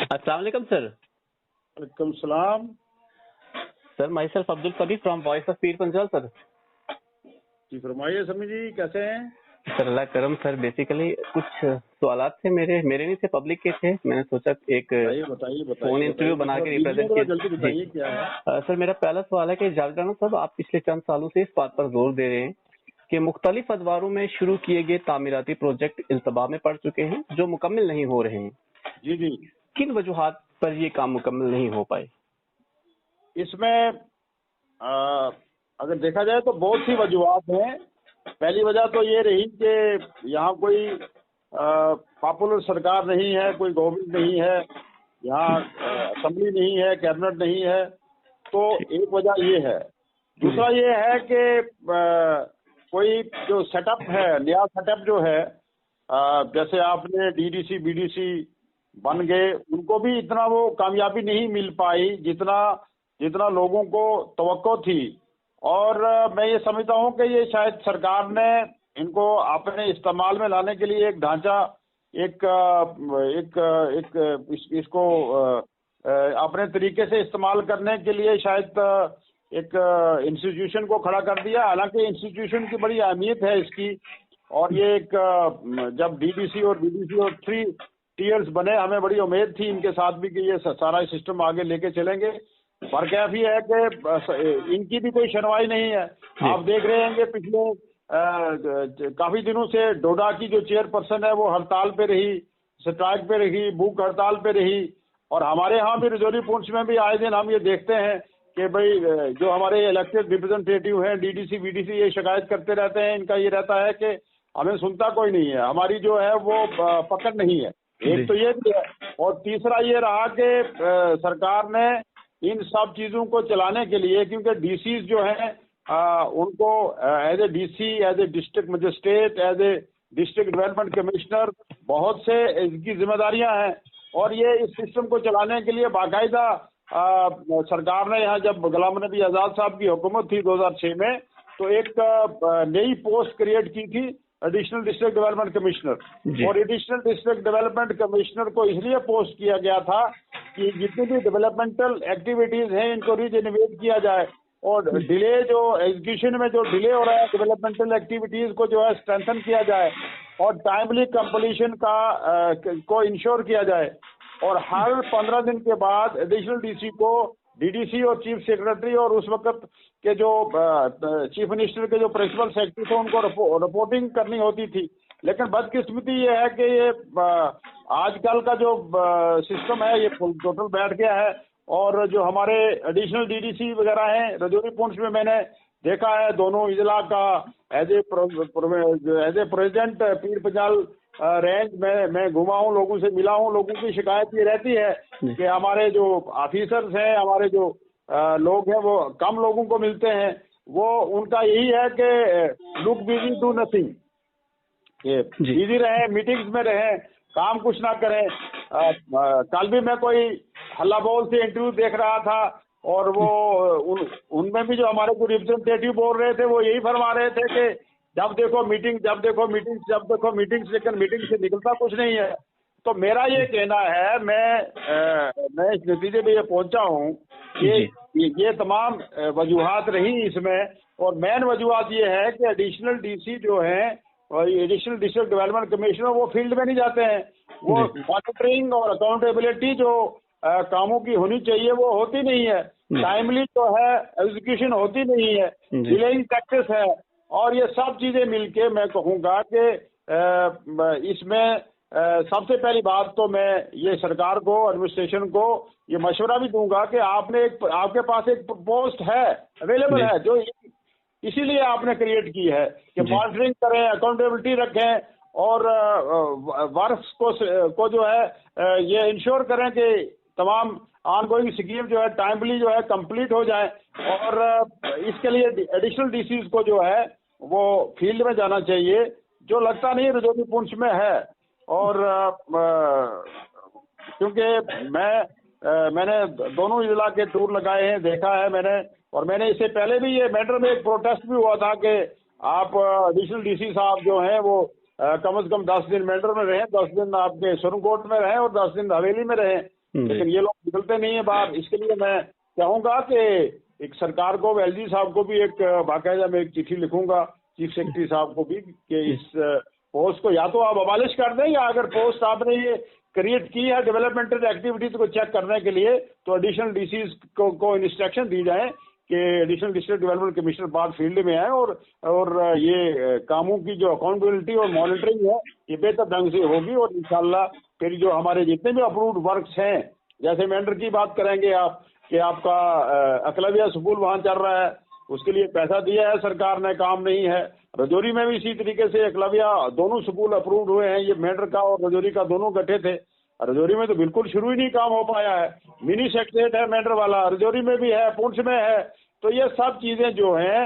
अस्सलाम वालेकुम सर। वालेकुम सलाम। Sir my self Abdul Kabir from voice of Pir Panjal sir. जी फरमाइए समी जी, कैसे हैं? सर अल्लाह करम सर। बेसिकली कुछ सवालात थे मेरे नहीं थे, पब्लिक के थे। मैंने सोचा एक बताइए बताइए फोन बताइए इंटरव्यू बताइए, बना के बिजी रिप्रेजेंट हैं, जल्दी किया जी। बताइए क्या है। सर मेरा पहला सवाल है कि जावेद राणा साहब, आप पिछले चंद सालों से इस बात पर जोर दे रहे हैं कि मुख्तलिफ अदवारों में शुरू किए गए तामीराती प्रोजेक्ट इल्तबा में पड़ चुके हैं जो मुकम्मल नहीं हो रहे हैं। जी जी, किन वजूहात पर ये काम मुकम्मल नहीं हो पाए? इसमें अगर देखा जाए तो बहुत सी वजूहत हैं। पहली वजह तो ये रही कि यहाँ कोई पॉपुलर सरकार नहीं है, कोई गवर्नमेंट नहीं है, यहाँ असेंबली नहीं है, कैबिनेट नहीं है। तो एक वजह ये है। दूसरा ये है कि कोई जो सेटअप है, नया सेटअप जो है, जैसे आपने डीडीसी बीडीसी बन गए, उनको भी इतना वो कामयाबी नहीं मिल पाई जितना जितना लोगों को तवक्को थी। और मैं ये समझता हूँ कि ये शायद सरकार ने इनको अपने इस्तेमाल में लाने के लिए एक ढांचा, एक एक एक इसको अपने तरीके से इस्तेमाल करने के लिए शायद एक इंस्टीट्यूशन को खड़ा कर दिया। हालांकि इंस्टीट्यूशन की बड़ी अहमियत है इसकी। और ये एक जब डीडीसी और बीडीसी और 3 टीयर्स बने, हमें बड़ी उम्मीद थी इनके साथ भी कि ये सारा सिस्टम आगे लेके चलेंगे। पर कैफी है कि इनकी भी कोई सुनवाई नहीं है। आप देख रहे हैं कि पिछले काफी दिनों से डोडा की जो चेयरपर्सन है वो हड़ताल पे रही, स्ट्राइक पे रही, भूख हड़ताल पे रही। और हमारे यहाँ भी रजौरी पुंछ में भी आए दिन हम ये देखते हैं कि भाई जो हमारे इलेक्टेड रिप्रेजेंटेटिव हैं, डीडीसी बीडीसी, ये शिकायत करते रहते हैं। इनका ये रहता है कि हमें सुनता कोई नहीं है, हमारी जो है वो पकड़ नहीं है। एक तो ये भी है। और तीसरा ये रहा कि सरकार ने इन सब चीजों को चलाने के लिए, क्योंकि डीसीज जो हैं उनको as a DC, as a district magistrate, as a district development commissioner, बहुत से इसकी जिम्मेदारियां हैं। और ये इस सिस्टम को चलाने के लिए बाकायदा सरकार ने, यहाँ जब गुलाम नबी आजाद साहब की हुकूमत थी 2006 में, तो एक नई पोस्ट क्रिएट की थी, एडिशनल डिस्ट्रिक्ट डेवलपमेंट कमिश्नर। और एडिशनल डिस्ट्रिक्ट डेवलपमेंट कमिश्नर को इसलिए पोस्ट किया गया था कि जितनी भी डेवलपमेंटल एक्टिविटीज हैं इनको रीजेनरेट किया जाए। और डिले जो एग्जीक्यूशन में जो डिले हो रहा है डेवलपमेंटल एक्टिविटीज को जो है स्ट्रेंथन किया जाए और टाइमली कंप्लीशन को इंश्योर किया जाए। और हर 15 दिन के बाद एडिशनल डीसी को, डीडीसी और चीफ सेक्रेटरी और उस वक्त के जो चीफ मिनिस्टर के जो प्रिंसिपल सेक्रेटरी थे उनको रिपोर्टिंग करनी होती थी। लेकिन बदकिस्मती ये है कि ये आजकल का जो सिस्टम है ये टोटल बैठ गया है। और जो हमारे एडिशनल डीडीसी वगैरह हैं, रजौरी पुंछ में मैंने देखा है दोनों इजला का as a president Pir Panjal range में मैं घुमा हूँ, लोगों से मिला हूँ। लोगों की शिकायत ये रहती है कि हमारे जो ऑफिसर्स हैं, हमारे जो लोग हैं, वो कम लोगों को मिलते हैं। वो उनका यही है कि look busy do nothing, busy रहे, मीटिंग्स में रहे, काम कुछ ना करें। कल भी मैं कोई हल्ला बोल से इंटरव्यू देख रहा था और वो उनमें भी जो हमारे को रिप्रेजेंटेटिव बोल रहे थे वो यही फरमा रहे थे कि जब देखो मीटिंग, जब देखो मीटिंग्स, जब देखो मीटिंग्स, लेकिन मीटिंग से निकलता कुछ नहीं है। तो मेरा ये कहना है, मैं इस नतीजे पे ये पहुंचा हूँ कि ये तमाम वजूहात रही इसमें। और मेन वजूहात ये है कि एडिशनल डीसी जो है और एडिशनल डिस्ट्रिक्ट डेवलपमेंट कमिश्नर वो फील्ड में नहीं जाते हैं। वो मॉनिटरिंग और अकाउंटेबिलिटी जो कामों की होनी चाहिए वो होती नहीं है। टाइमली जो है एग्जीक्यूशन होती नहीं है, डिलेइंग प्रैक्टिस है। और ये सब चीजें मिलके मैं कहूँगा कि इसमें सबसे पहली बात तो मैं ये सरकार को, एडमिनिस्ट्रेशन को ये मशवरा भी दूंगा कि आपके पास एक पोस्ट है, अवेलेबल है, जो इसीलिए आपने क्रिएट की है कि मॉनिटरिंग करें, अकाउंटेबिलिटी रखें और वर्क्स को जो है ये इंश्योर करें कि तमाम ऑनगोइंग स्कीम जो है टाइमली जो है कंप्लीट हो जाए। और इसके लिए एडिशनल डीसीज को जो है वो फील्ड में जाना चाहिए, जो लगता नहीं रजौरी पुंछ में है। और क्योंकि मैंने दोनों जिला के टूर लगाए हैं, देखा है मैंने। और मैंने इससे पहले भी ये मैटर में एक प्रोटेस्ट भी हुआ था कि आप एडिशनल डीसी साहब जो हैं वो कम से कम 10 दिन मेंढर में रहें, 10 दिन आपके सुरनकोट में रहें और 10 दिन हवेली में रहें। लेकिन ये लोग निकलते नहीं है बाहर। इसके लिए मैं चाहूंगा कि एक सरकार को, एलजी साहब को भी एक बाकायदा मैं एक चिट्ठी लिखूंगा, चीफ सेक्रेटरी साहब को भी, कि इस पोस्ट को या तो आप अबालिश कर दें, या अगर पोस्ट आपने ये क्रिएट की है डेवलपमेंटल एक्टिविटीज को चेक करने के लिए, तो एडिशनल डीसीज को इंस्ट्रक्शन दी जाए कि एडिशनल डिस्ट्रिक्ट डेवलपमेंट कमिश्नर बात फील्ड में आए और ये कामों की जो अकाउंटेबिलिटी और मॉनिटरिंग है ये बेहतर ढंग से होगी। और इंशाल्लाह फिर जो हमारे जितने भी अप्रूव्ड वर्क्स हैं, जैसे मेंढर की बात करेंगे आप कि आपका एकलव्य स्कूल वहाँ चल रहा है, उसके लिए पैसा दिया है सरकार ने, काम नहीं है। रजौरी में भी इसी तरीके से एकलव्य दोनों स्कूल अप्रूव्ड हुए हैं, ये मेंढर का और रजौरी का दोनों गठे थे। रजौरी में तो बिल्कुल शुरू ही नहीं काम हो पाया है। मिनी सेक्रेटरीट है मेंढर वाला, रजौरी में भी है, पुंछ में है। तो ये सब चीजें जो हैं,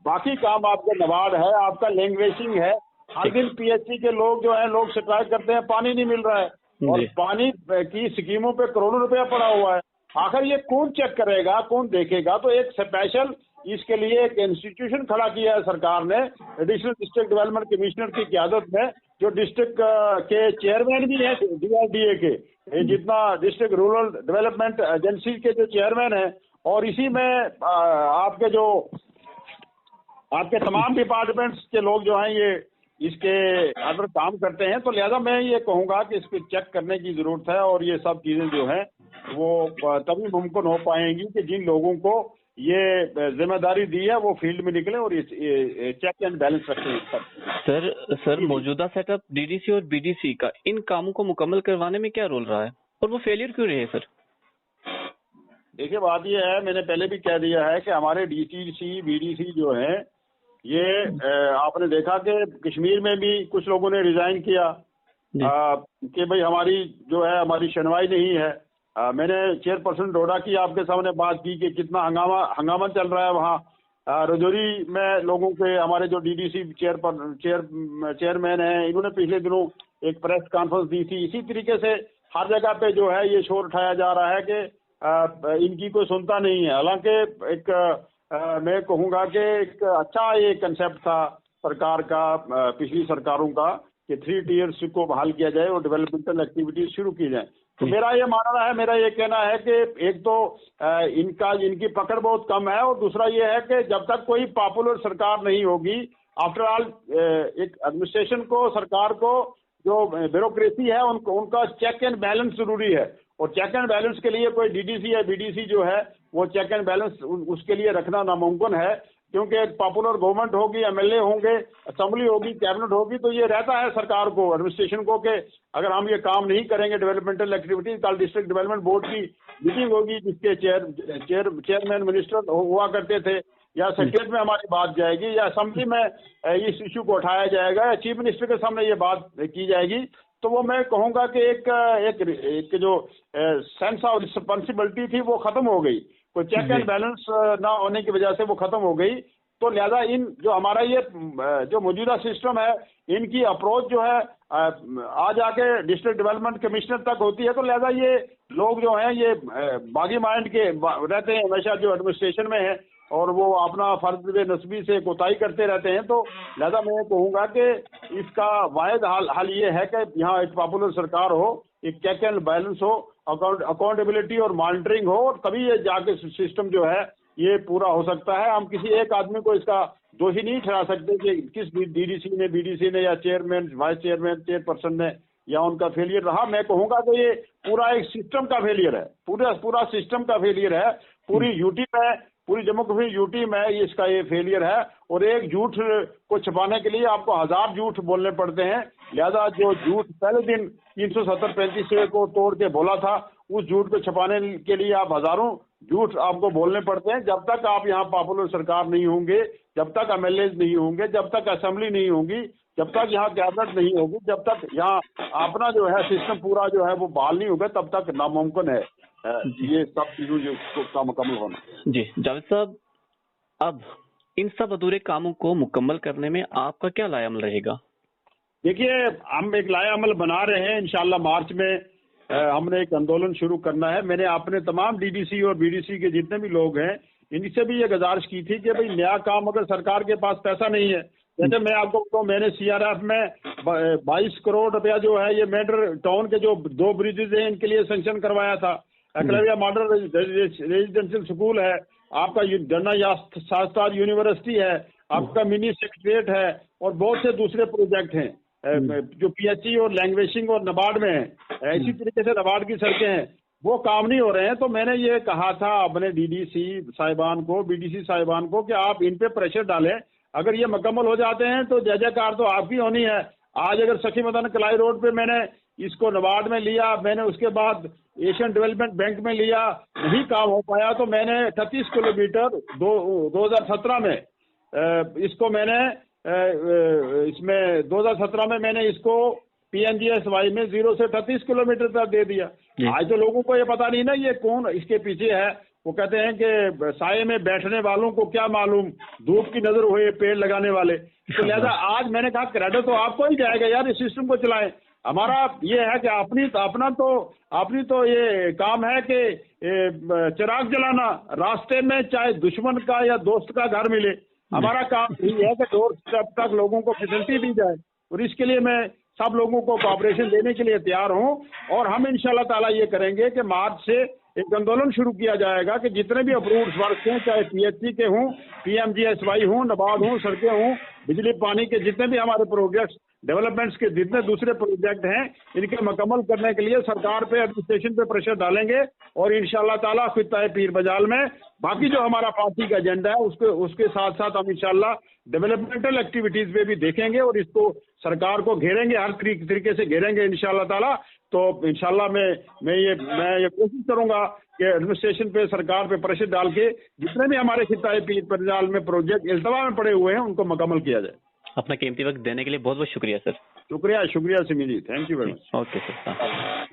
बाकी काम आपका नबार्ड है, आपका लैंग्वेजिंग है। हर दिन पीएचसी के लोग जो है, लोग शिकायत करते हैं पानी नहीं मिल रहा है, और पानी की स्कीमों पे करोड़ों रुपया पड़ा हुआ है। आखिर ये कौन चेक करेगा, कौन देखेगा? तो एक स्पेशल इसके लिए एक इंस्टीट्यूशन खड़ा किया है सरकार ने, एडिशनल डिस्ट्रिक्ट डेवलपमेंट कमिश्नर की क़यादत में, जो डिस्ट्रिक्ट के चेयरमैन भी हैं डीआरडीए के, जितना डिस्ट्रिक्ट रूरल डेवलपमेंट एजेंसी के जो चेयरमैन हैं, और इसी में आपके जो आपके तमाम डिपार्टमेंट्स के लोग जो हैं ये इसके अंदर काम करते हैं। तो लिहाजा मैं ये कहूँगा कि इसको चेक करने की ज़रूरत है, और ये सब चीज़ें जो हैं वो तभी मुमकिन हो पाएंगी कि जिन लोगों को ये जिम्मेदारी दी है वो फील्ड में निकले और ये चेक एंड बैलेंस रखें। सर मौजूदा सेटअप डीडीसी और बीडीसी का इन कामों को मुकम्मल करवाने में क्या रोल रहा है, और वो फेलियर क्यों रहे सर? देखिए, बात ये है, मैंने पहले भी कह दिया है कि हमारे डीटीसी बीडीसी जो हैं, ये आपने देखा कि कश्मीर में भी कुछ लोगों ने रिजाइन किया कि भाई हमारी जो है हमारी सुनवाई नहीं है। मैंने चेयरपर्सन डोडा की आपके सामने बात की कि कितना हंगामा चल रहा है वहाँ। रजौरी में लोगों के, हमारे जो डीडीसी चेयरमैन हैं, इन्होंने पिछले दिनों एक प्रेस कॉन्फ्रेंस दी थी। इसी तरीके से हर जगह पे जो है ये शोर उठाया जा रहा है कि इनकी कोई सुनता नहीं है। हालांकि एक मैं कहूँगा कि एक अच्छा ये कंसेप्ट था सरकार का, पिछली सरकारों का, कि 3 टियर्स को बहाल किया जाए और डेवलपमेंटल एक्टिविटीज शुरू की जाए। तो मेरा ये मानना है, मेरा ये कहना है कि एक तो इनकी पकड़ बहुत कम है, और दूसरा ये है कि जब तक कोई पॉपुलर सरकार नहीं होगी, आफ्टर ऑल एक एडमिनिस्ट्रेशन को, सरकार को, जो ब्यूरोक्रेसी है उनका चेक एंड बैलेंस जरूरी है। और चेक एंड बैलेंस के लिए कोई डीडीसी या बीडीसी जो है वो चेक एंड बैलेंस उसके लिए रखना नामुमकिन है, क्योंकि एक पॉपुलर गवर्नमेंट होगी, एमएलए होंगे, असेंबली होगी, कैबिनेट होगी, तो ये रहता है सरकार को, एडमिनिस्ट्रेशन को, कि अगर हम ये काम नहीं करेंगे डेवलपमेंटल एक्टिविटीज, कल डिस्ट्रिक्ट डेवलपमेंट बोर्ड की मीटिंग होगी जिसके चेयरमैन मिनिस्टर हुआ करते थे, या सेक्रेटरी में हमारी बात जाएगी, या असेंबली में इस इश्यू को उठाया जाएगा, या चीफ मिनिस्टर के सामने ये बात की जाएगी। तो वो मैं कहूँगा कि एक जो सेंस ऑफ रिस्पॉन्सिबिलिटी थी वो खत्म हो गई, कोई चेक एंड बैलेंस ना होने की वजह से वो खत्म हो गई। तो लिहाजा इन जो हमारा ये जो मौजूदा सिस्टम है, इनकी अप्रोच जो है आ जाके डिस्ट्रिक्ट डेवलपमेंट कमिश्नर तक होती है। तो लिहाजा ये लोग जो हैं ये बागी माइंड के रहते हैं हमेशा, जो एडमिनिस्ट्रेशन में है, और वो अपना फर्ज नस्बी से कोताही करते रहते हैं। तो लिहाजा मैं कहूँगा कि इसका वाहिद हल ये है कि यहाँ एक पॉपुलर सरकार हो, एक चेक एंड बैलेंस हो, अकाउंटेबिलिटी और मॉनिटरिंग हो, और तभी ये जाके सिस्टम जो है ये पूरा हो सकता है। हम किसी एक आदमी को इसका दोषी नहीं ठहरा सकते कि किस डीडीसी ने, बीडीसी ने, या चेयरमैन, वाइस चेयरमैन, चेयरपर्सन ने, या उनका फेलियर रहा। मैं कहूँगा कि ये पूरा एक सिस्टम का फेलियर है, पूरा सिस्टम का फेलियर है। पूरी यूटी में, पूरी जम्मू कश्मीर यूटी में इसका ये फेलियर है। और एक झूठ को छुपाने के लिए आपको 1000 झूठ बोलने पड़ते हैं। लिहाजा जो झूठ पहले दिन 370-35 को तोड़ के बोला था, उस झूठ को छुपाने के लिए आप हजारों झूठ आपको बोलने पड़ते हैं। जब तक आप यहाँ पॉपुलर सरकार नहीं होंगे, जब तक एमएलए नहीं होंगे, जब तक असेंबली नहीं होगी, जब तक यहाँ कैबिनेट नहीं होगी, जब तक यहाँ अपना जो है सिस्टम पूरा जो है वो बहाल नहीं होगा, तब तक नामुमकिन है ये सब चीजों का मुकम्मल होना। जी जावेद साहब, अब इन सब अधूरे कामों को मुकम्मल करने में आपका क्या लाएअमल रहेगा? देखिए, हम एक लाएअमल बना रहे हैं। इंशाल्लाह मार्च में हमने एक आंदोलन शुरू करना है। मैंने अपने तमाम डीडीसी और बीडीसी के जितने भी लोग हैं, इनसे भी ये गुजारिश की थी कि भाई नया काम, अगर सरकार के पास पैसा नहीं है जैसे मैं आपको बताऊं, मैंने सीआरएफ में 22 करोड़ रुपया जो है ये मेडर टाउन के जो 2 ब्रिजेज हैं इनके लिए सैंक्शन करवाया था। एकलव्य मॉडल रेजिडेंशियल स्कूल है, आपका धरना शास्त्री यूनिवर्सिटी है, आपका मिनी सेक्रेटरिएट है और बहुत से दूसरे प्रोजेक्ट हैं जो पीएचई और लैंग्वेजिंग और नाबार्ड में है। इसी तरीके से नाबार्ड की सड़कें हैं, वो काम नहीं हो रहे हैं। तो मैंने ये कहा था अपने डीडीसी साहिबान को, बीडीसी साहिबान को कि आप इन पे प्रेशर डालें। अगर ये मुकम्मल हो जाते हैं तो जय जयकार तो आपकी होनी है। आज अगर सखी मदन कलाई रोड पे मैंने इसको नाबार्ड में लिया, मैंने उसके बाद एशियन डेवलपमेंट बैंक में लिया, नहीं काम हो पाया, तो मैंने 38 किलोमीटर 2017 में इसको मैंने इसमें 2017 में मैंने इसको PMGSY में 0 से 38 किलोमीटर तक दे दिया। आज तो लोगों को ये पता नहीं ना ये कौन इसके पीछे है। वो कहते हैं कि साये में बैठने वालों को क्या मालूम, धूप की नजर हुए पेड़ लगाने वाले। तो लिहाजा आज मैंने कहा क्रेडिट तो आपको ही जाएगा यार, इस सिस्टम को चलाएं। हमारा ये है कि अपनी तो ये काम है कि चिराग जलाना, रास्ते में चाहे दुश्मन का या दोस्त का घर मिले, हमारा काम यही है कि डोर स्टेप तक लोगों को फैसिलिटी दी जाए। और इसके लिए मैं सब लोगों को कोऑपरेशन देने के लिए तैयार हूं। और हम इंशाल्लाह ताला ये करेंगे कि मार्च से एक आंदोलन शुरू किया जाएगा कि जितने भी अप्रूव्ड वर्क हैं, चाहे PHC के हों, PMGSY हों, नाबार्ड हों, सड़कें हों, बिजली पानी के जितने भी हमारे प्रोजेक्ट्स डेवलपमेंट्स के जितने दूसरे प्रोजेक्ट हैं, इनके मुकम्मल करने के लिए सरकार पे, एडमिनिस्ट्रेशन पे प्रेशर डालेंगे। और इंशाल्लाह ताला खित्ता पीर बजाल में बाकी जो हमारा पार्टी का एजेंडा है उसके साथ साथ हम इंशाल्लाह डेवलपमेंटल एक्टिविटीज पे भी देखेंगे और इसको सरकार को घेरेंगे, हर तरीके से घेरेंगे इंशाल्लाह ताला। तो इंशाल्लाह मैं ये कोशिश करूंगा कि एडमिनिस्ट्रेशन पे, सरकार पे प्रेशर डाल के जितने भी हमारे खित्ता पीर बजाल में प्रोजेक्ट इल्तवा में पड़े हुए हैं उनको मुकम्मल किया जाए। अपना कीमती वक्त देने के लिए बहुत बहुत शुक्रिया सर। शुक्रिया Simi ji, thank you very much. Okay sir.